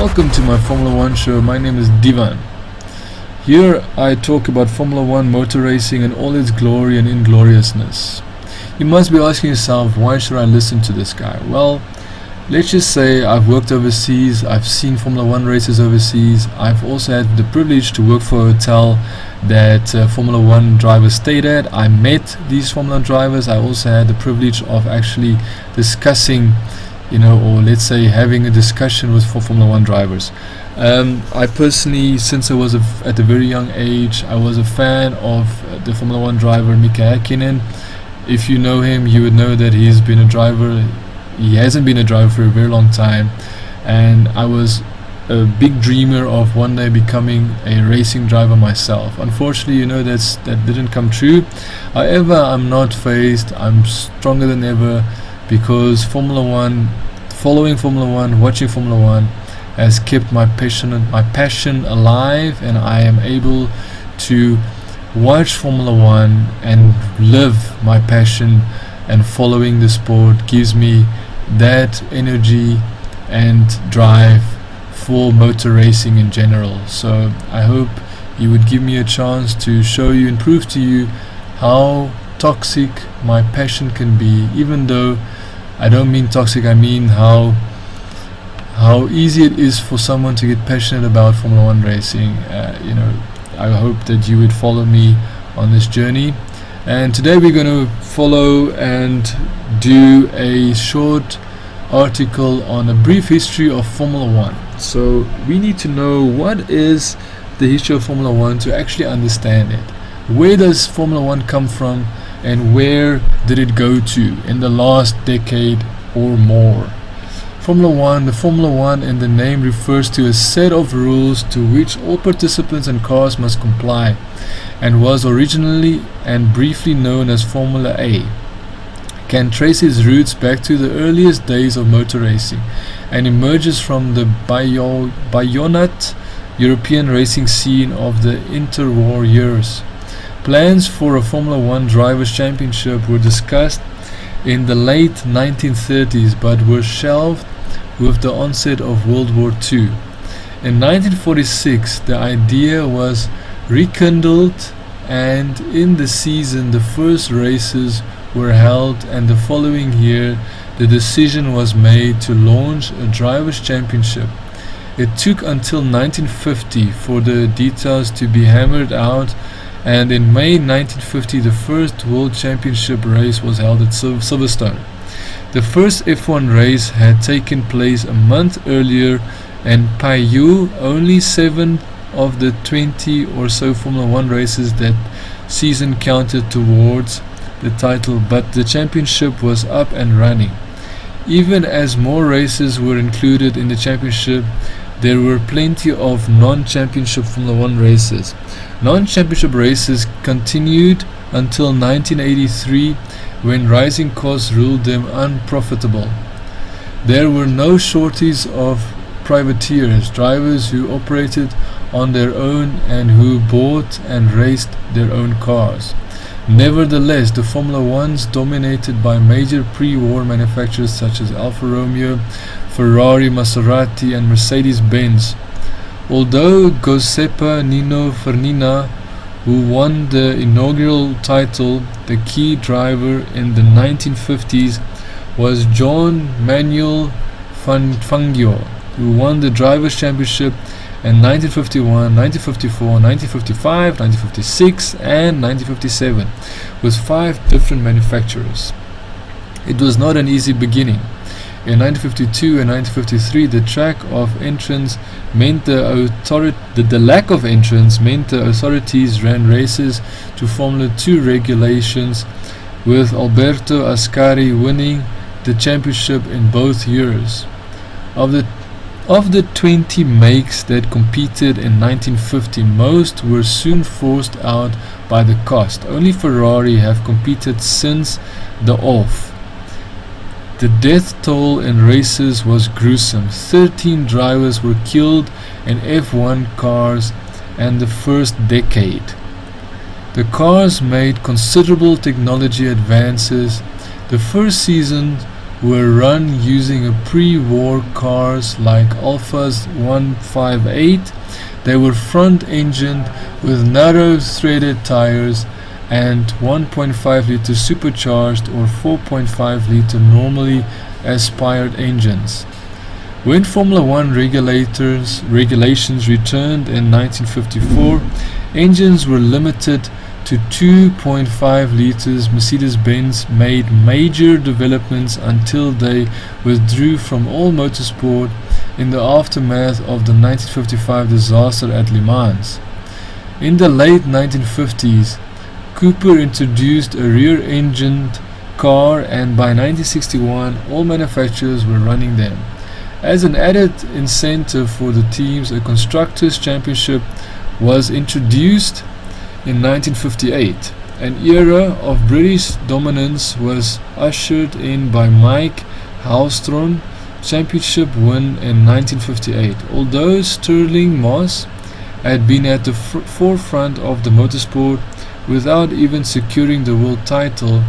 Welcome to my Formula One show. My name is Divan. Here I talk about Formula One motor racing and all its glory and ingloriousness. You must be asking yourself, why should I listen to this guy? Well, let's just say I've worked overseas, I've seen Formula One races overseas, I've also had the privilege to work for a hotel that Formula One drivers stayed at. I met these Formula One drivers. I also had the privilege of actually discussing, or let's say having a discussion with Formula One drivers. I personally, since I was at a very young age, I was a fan of the Formula One driver Mika Häkkinen. If you know him, you would know that he's been a driver. He hasn't been a driver for a very long time, and I was a big dreamer of one day becoming a racing driver myself. Unfortunately, that didn't come true. However, I'm not phased. I'm stronger than ever, because Formula One, following Formula One, watching Formula One has kept my passion alive, and I am able to watch Formula One and live my passion, and following the sport gives me that energy and drive for motor racing in general. So I hope you would give me a chance to show you and prove to you how toxic my passion can be. Even though I don't mean toxic, I mean how easy it is for someone to get passionate about Formula One racing. I hope that you would follow me on this journey. And today we're going to follow and do a short article on a brief history of Formula One. So we need to know what is the history of Formula One to actually understand it. Where does Formula One come from, and where did it go to in the last decade or more? The Formula One in the name refers to a set of rules to which all participants and cars must comply, and was originally and briefly known as Formula A. Can trace its roots back to the earliest days of motor racing, and emerges from the Bayonet European racing scene of the interwar years. Plans for a Formula One Drivers' Championship were discussed in the late 1930s, but were shelved with the onset of World War II. In 1946, the idea was rekindled, and in the season the first races were held, and the following year the decision was made to launch a Drivers' Championship. It took until 1950 for the details to be hammered out, and in May 1950 the first World Championship race was held at Silverstone. The first F1 race had taken place a month earlier, and Prix, only 7 of the 20 or so Formula One races that season counted towards the title, but the championship was up and running. Even as more races were included in the championship, there were plenty of non-championship Formula One races. Non-championship races continued until 1983, when rising costs ruled them unprofitable. There were no shortage of privateers, drivers who operated on their own and who bought and raced their own cars. Nevertheless, the Formula Ones dominated by major pre-war manufacturers such as Alfa Romeo, Ferrari, Maserati and Mercedes-Benz. Although Giuseppe Nino Farina, who won the inaugural title, the key driver in the 1950s was John Manuel Fangio, who won the Drivers' Championship in 1951, 1954, 1955, 1956 and 1957 with 5 different manufacturers. It was not an easy beginning. In 1952 and 1953, the lack of entrance meant the authorities ran races to Formula 2 regulations, with Alberto Ascari winning the championship in both years. Of the 20 makes that competed in 1950, most were soon forced out by the cost. Only Ferrari have competed since the off. The death toll in races was gruesome. 13 drivers were killed in F1 cars in the first decade. The cars made considerable technology advances. The first season were run using a pre-war cars like Alfa's 158. They were front-engined with narrow threaded tires and 1.5 litre supercharged or 4.5 litre normally aspired engines. When Formula 1 regulations returned in 1954, engines were limited to 2.5 litres. Mercedes-Benz made major developments until they withdrew from all motorsport in the aftermath of the 1955 disaster at Le Mans. In the late 1950s, Cooper introduced a rear-engined car, and by 1961 all manufacturers were running them. As an added incentive for the teams, a Constructors' Championship was introduced in 1958. An era of British dominance was ushered in by Mike Hallstrom championship win in 1958. Although Stirling Moss had been at the forefront of the motorsport without even securing the world title,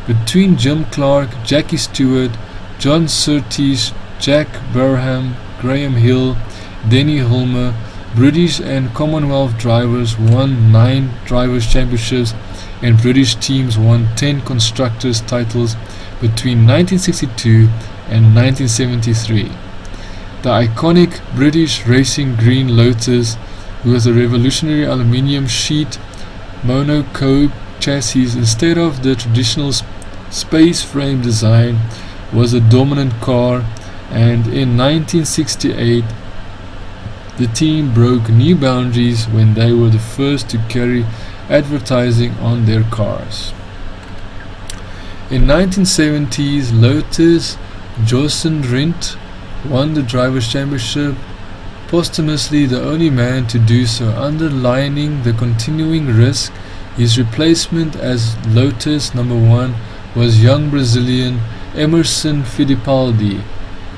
between Jim Clark, Jackie Stewart, John Surtees, Jack Brabham, Graham Hill, Denny Hulme, British and Commonwealth drivers won 9 drivers' championships and British teams won 10 constructors' titles between 1962 and 1973. The iconic British racing green Lotus with a revolutionary aluminium sheet monocoque chassis instead of the traditional space frame design was a dominant car, and in 1968 the team broke new boundaries when they were the first to carry advertising on their cars. In 1970s, Lotus Jochen Rindt won the Drivers' Championship, posthumously the only man to do so. Underlining the continuing risk, his replacement as Lotus number 1 was young Brazilian Emerson Fittipaldi.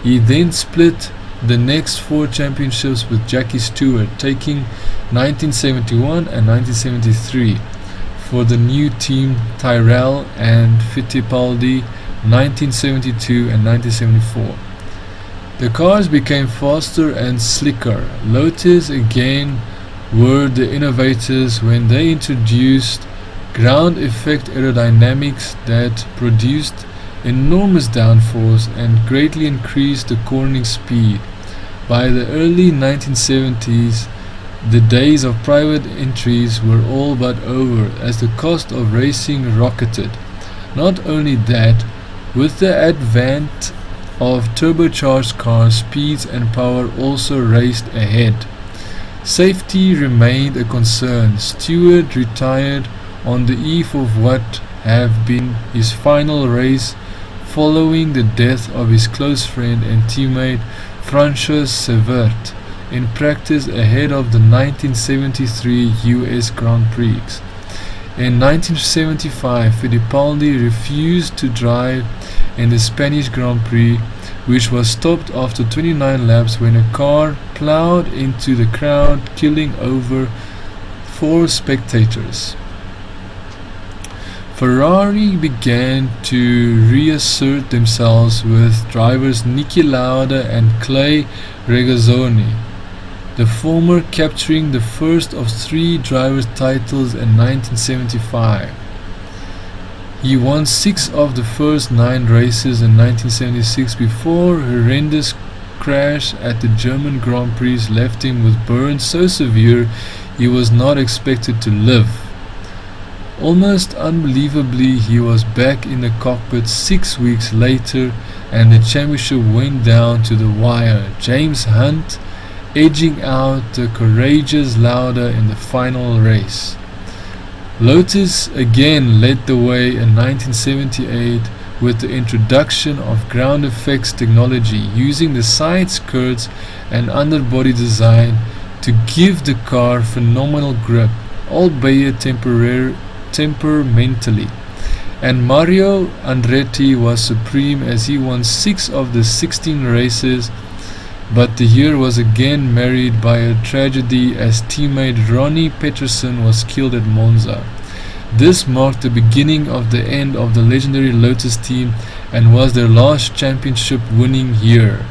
He then split the next 4 championships with Jackie Stewart, taking 1971 and 1973 for the new team Tyrrell, and Fittipaldi 1972 and 1974. The cars became faster and slicker. Lotus again were the innovators when they introduced ground effect aerodynamics that produced enormous downforce and greatly increased the cornering speed. By the early 1970s, the days of private entries were all but over as the cost of racing rocketed. Not only that, with the advent of turbocharged cars, speeds and power also raced ahead. Safety remained a concern. Stewart retired on the eve of what have been his final race following the death of his close friend and teammate Francois Severt in practice ahead of the 1973 US Grand Prix. In 1975, Fittipaldi refused to drive in the Spanish Grand Prix, which was stopped after 29 laps when a car plowed into the crowd, killing over 4 spectators. Ferrari began to reassert themselves with drivers Niki Lauda and Clay Regazzoni, the former capturing the first of 3 drivers' titles in 1975. He won 6 of the first 9 races in 1976 before a horrendous crash at the German Grand Prix left him with burns so severe he was not expected to live. Almost unbelievably, he was back in the cockpit 6 weeks later, and the championship went down to the wire. James Hunt edging out the courageous Lauda in the final race. Lotus again led the way in 1978 with the introduction of ground effects technology, using the side skirts and underbody design to give the car phenomenal grip, albeit temperamentally. And Mario Andretti was supreme as he won 6 of the 16 races, but the year was again marred by a tragedy as teammate Ronnie Peterson was killed at Monza. This marked the beginning of the end of the legendary Lotus team and was their last championship winning year.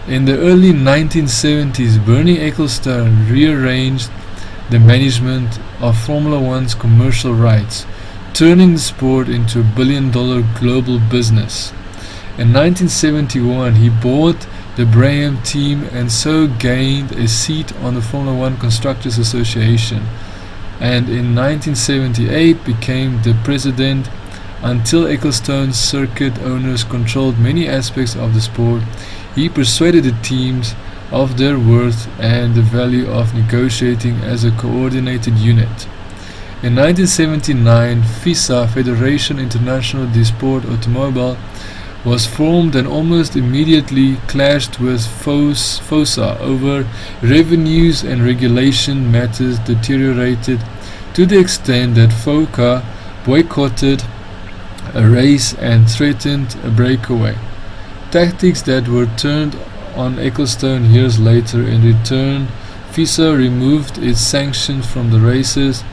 In the early 1970s, Bernie Ecclestone rearranged the management of Formula One's commercial rights, turning the sport into a billion-dollar global business. In 1971, he bought the Brabham team and so gained a seat on the Formula One Constructors Association, and in 1978 became the president. Until Ecclestone's circuit owners controlled many aspects of the sport, he persuaded the teams of their worth and the value of negotiating as a coordinated unit. In 1979, FISA, Fédération Internationale du Sport Automobile, was formed and almost immediately clashed with FOSA over revenues, and regulation matters deteriorated to the extent that FOCA boycotted a race and threatened a breakaway, tactics that were turned on Ecclestone years later. In return, FISA removed its sanctions from the races.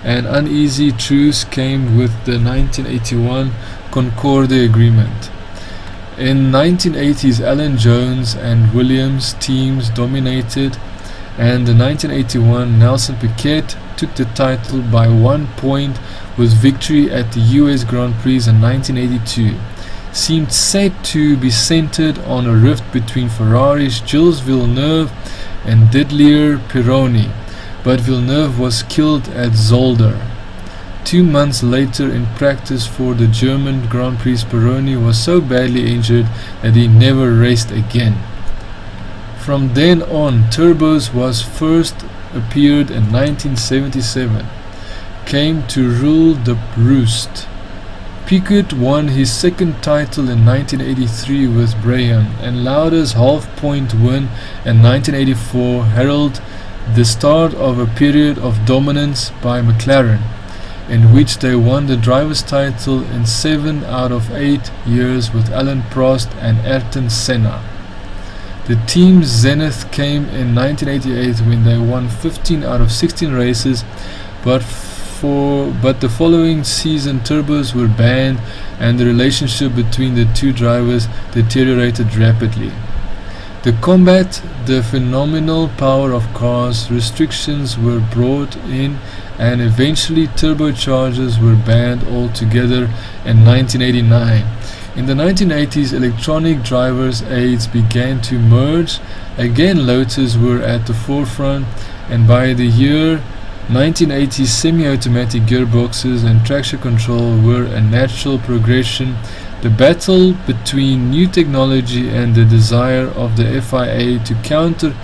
An uneasy truce came with the 1981 Concorde Agreement. In 1980s, Alan Jones and Williams teams dominated, and the 1981 Nelson Piquet took the title by 1 point with victory at the US Grand Prix in 1982. Seemed set to be centered on a rift between Ferrari's Gilles Villeneuve and Didier Pironi, but Villeneuve was killed at Zolder. 2 months later, in practice for the German Grand Prix, Pironi was so badly injured that he never raced again. From then on, turbos was first appeared in 1977, came to rule the roost. Piquet won his second title in 1983 with Brabham, and Lauda's half-point win in 1984 heralded the start of a period of dominance by McLaren, in which they won the driver's title in 7 out of 8 years with Alain Prost and Ayrton Senna. The team's zenith came in 1988 when they won 15 out of 16 races, but the following season turbos were banned and the relationship between the two drivers deteriorated rapidly. To combat the phenomenal power of cars, restrictions were brought in and eventually turbochargers were banned altogether in 1989. In the 1980s, electronic driver's aids began to merge. Again, Lotus were at the forefront, and by the year 1980s, semi-automatic gearboxes and traction control were a natural progression. The battle between new technology and the desire of the FIA to counter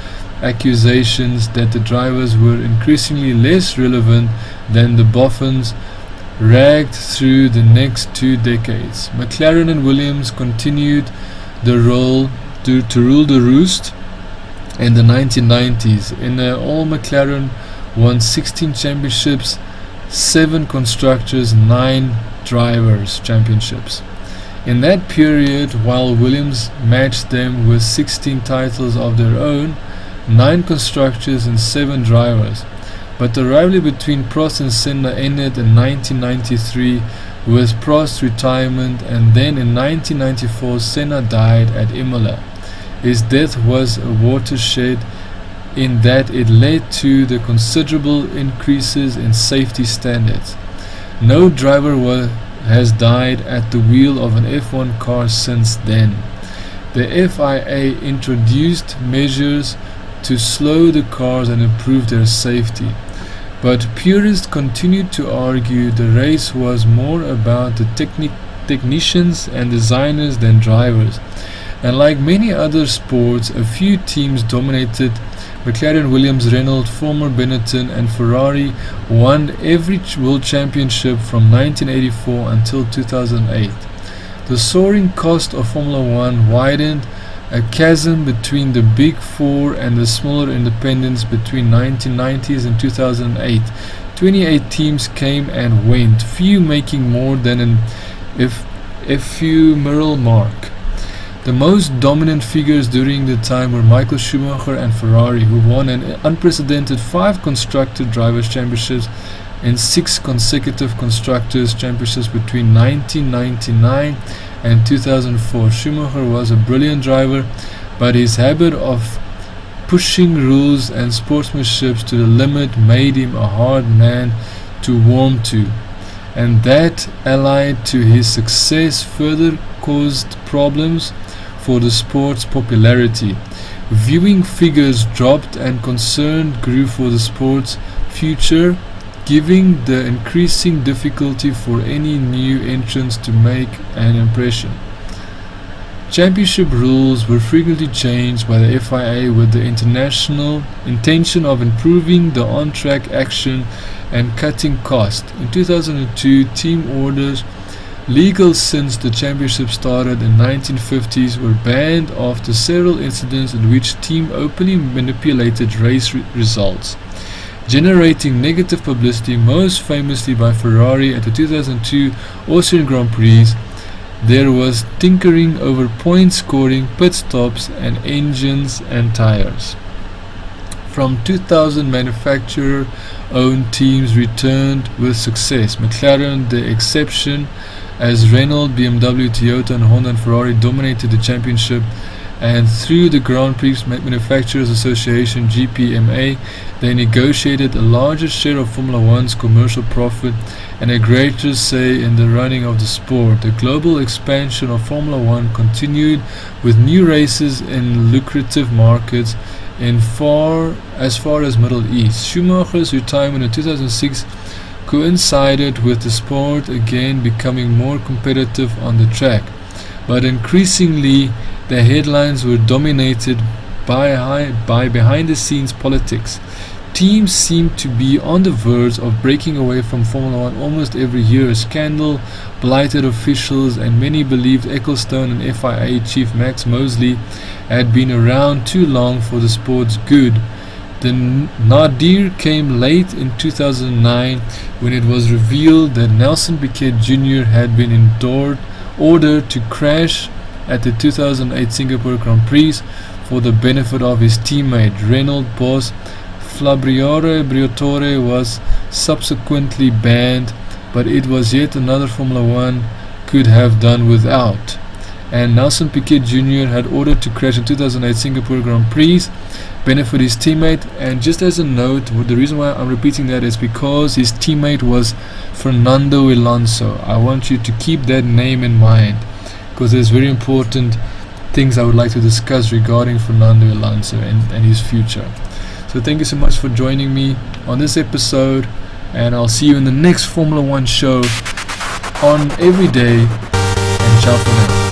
accusations that the drivers were increasingly less relevant than the boffins raged through the next 2 decades. McLaren and Williams continued to rule the roost in the 1990s. In all, McLaren won 16 championships, 7 constructors, 9 drivers championships. In that period, while Williams matched them with 16 titles of their own, 9 constructors and 7 drivers. But the rivalry between Prost and Senna ended in 1993 with Prost's retirement, and then in 1994 Senna died at Imola. His death was a watershed in that it led to the considerable increases in safety standards. No driver has died at the wheel of an F1 car since then. The FIA introduced measures to slow the cars and improve their safety, but purists continued to argue the race was more about the technicians and designers than drivers, and like many other sports, a few teams dominated. McLaren, Williams, Renault, former Benetton and Ferrari won every world championship from 1984 until 2008. The soaring cost of Formula One widened a chasm between the Big Four and the smaller independents between 1990s and 2008. 28 teams came and went, few making more than an ephemeral mark. The most dominant figures during the time were Michael Schumacher and Ferrari, who won an unprecedented 5 constructor drivers' championships in 6 consecutive Constructors' Championships between 1999 and 2004. Schumacher was a brilliant driver, but his habit of pushing rules and sportsmanship to the limit made him a hard man to warm to, and that, allied to his success, further caused problems for the sport's popularity. Viewing figures dropped and concern grew for the sport's future, giving the increasing difficulty for any new entrants to make an impression. Championship rules were frequently changed by the FIA with the international intention of improving the on-track action and cutting costs. In 2002, team orders, legal since the championship started in 1950s, were banned after several incidents in which team openly manipulated race results, generating negative publicity, most famously by Ferrari at the 2002 Austrian Grand Prix. There was tinkering over point scoring, pit stops, and engines and tires. From 2000, manufacturer-owned teams returned with success. McLaren the exception, as Renault, BMW, Toyota, and Honda and Ferrari dominated the championship, and through the Grand Prix Manufacturers Association (GPMA), they negotiated a larger share of Formula One's commercial profit and a greater say in the running of the sport. The global expansion of Formula One continued with new races in lucrative markets as far as Middle East. Schumacher's retirement in 2006 coincided with the sport again becoming more competitive on the track, but increasingly the headlines were dominated by behind-the-scenes politics. Teams seemed to be on the verge of breaking away from Formula One almost every year. A scandal blighted officials, and many believed Ecclestone and FIA chief Max Mosley had been around too long for the sport's good. The nadir came late in 2009 when it was revealed that Nelson Piquet Jr. had been ordered to crash at the 2008 Singapore Grand Prix for the benefit of his teammate. Renault boss Briatore was subsequently banned, but it was yet another Formula One could have done without. And Nelson Piquet Jr. had ordered to crash in 2008 Singapore Grand Prix, benefit his teammate. And just as a note, the reason why I'm repeating that is because his teammate was Fernando Alonso. I want you to keep that name in mind, because there's very important things I would like to discuss regarding Fernando Alonso and his future. So thank you so much for joining me on this episode, and I'll see you in the next Formula One show on every day, and ciao for now.